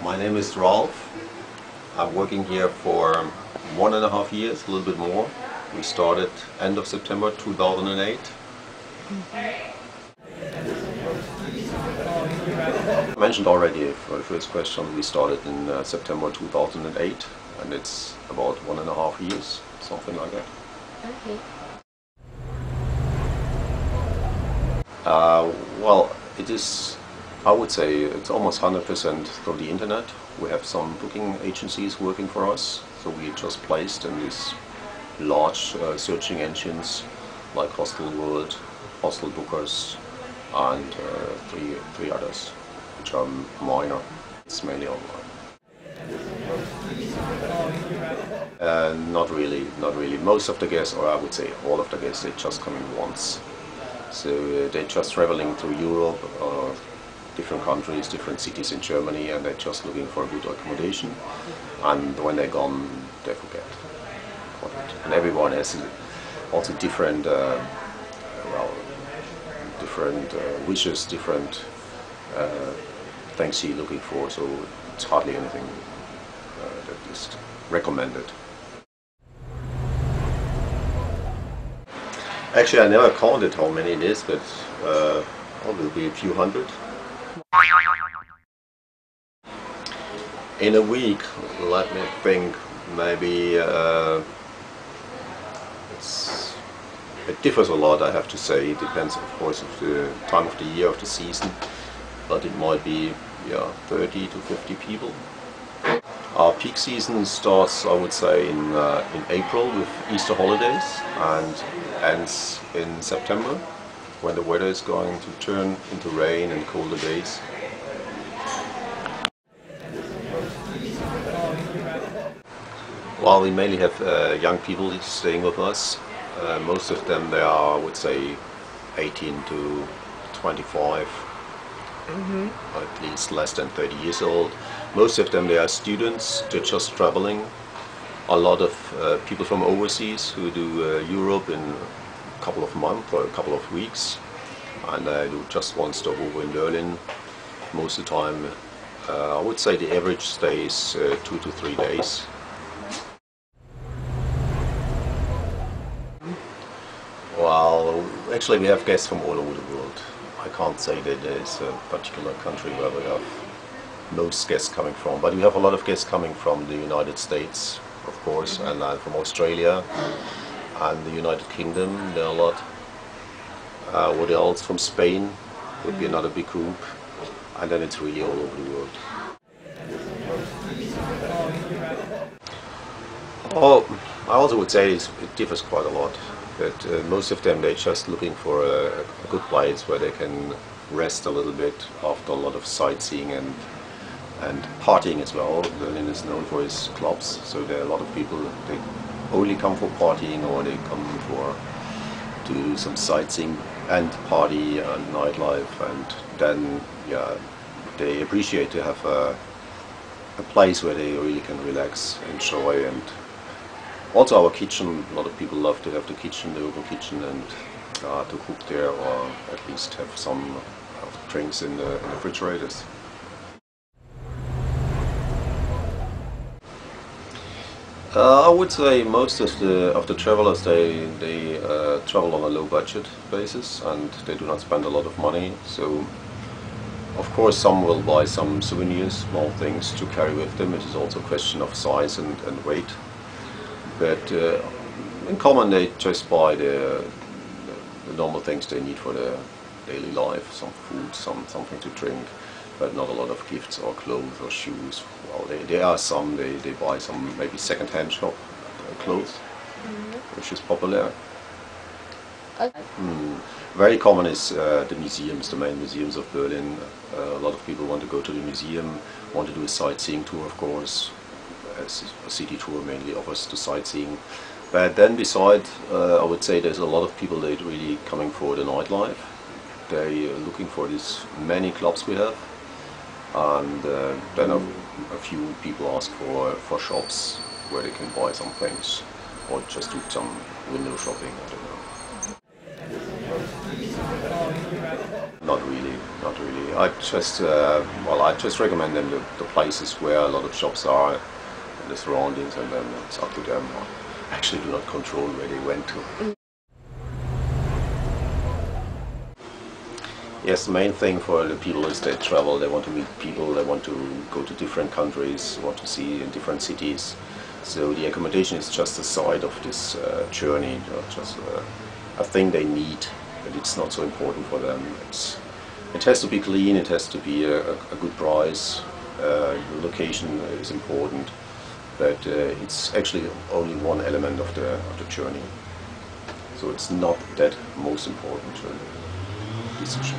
My name is Ralph. I'm working here for 1.5 years, a little bit more. We started end of September 2008. I mentioned already for the first question, we started in September 2008, and it's about 1.5 years, something like that. Okay. Well, it is, I would say, it's almost 100% through the internet. We have some booking agencies working for us, so we just placed in these large searching engines like Hostel World, Hostel Bookers, and three others, which are minor. It's mainly online. Not really. Most of the guests, or I would say all of the guests, they just come in once. So they're just traveling through Europe, different countries, different cities in Germany, and they're just looking for a good accommodation. And when they're gone, they forget. And everyone has also different, different wishes, different things he's looking for. So it's hardly anything that is recommended. Actually, I never counted how many it is, but it will be a few hundred. In a week, let me think, maybe it differs a lot, I have to say. It depends, of course, of the time of the year, of the season, but it might be 30 to 50 people. Our peak season starts, I would say, in April with Easter holidays and ends in September, when the weather is going to turn into rain and colder days. Well, we mainly have young people staying with us. Most of them, they are, I would say, 18 to 25. At least less than 30 years old. Most of them, they are students, they're just traveling. A lot of people from overseas who do Europe in a couple of months or a couple of weeks, and they do just one stop over in Berlin. Most of the time, I would say the average stay is 2 to 3 days. Well, actually we have guests from all over the world. I can't say that there's a particular country where we have most guests coming from, but we have a lot of guests coming from the United States, of course, and from Australia and the United Kingdom. There are a lot. What else? From Spain would be another big group, and then it's really all over the world. Oh, I also would say it differs quite a lot. But most of them, they're just looking for a good place where they can rest a little bit after a lot of sightseeing and partying as well. Berlin is known for its clubs, so there are a lot of people, they only come for partying, or they come to do some sightseeing and party and nightlife, and then they appreciate to have a place where they really can relax, enjoy. And also our kitchen, a lot of people love to have the kitchen, the open kitchen, and to cook there, or at least have some drinks in the refrigerators. I would say most of the travelers, they travel on a low budget basis, and they do not spend a lot of money. So of course some will buy some souvenirs, small things to carry with them. It is also a question of size and weight. But in common, they just buy the normal things they need for their daily life, some food, something to drink, but not a lot of gifts or clothes or shoes. Well, there are some, they buy some maybe second-hand shop clothes, which is popular. Okay. Very common is the museums, the main museums of Berlin. A lot of people want to go to the museum, want to do a sightseeing tour, of course. A city tour mainly offers the sightseeing, but then beside, I would say there's a lot of people that are really coming for the nightlife. They are looking for these many clubs we have, and then a few people ask for shops where they can buy some things, or just do some window shopping, I don't know. Not really. really. I just recommend them the places where a lot of shops are, and the surroundings, and then it's up to them. I actually do not control where they went to. Yes, the main thing for the people is they travel, they want to meet people, they want to go to different countries, want to see in different cities. So the accommodation is just a side of this journey, just a thing they need, but it's not so important for them. It has to be clean, it has to be a good price, the location is important, but it's actually only one element of the journey. So it's not that most important decision.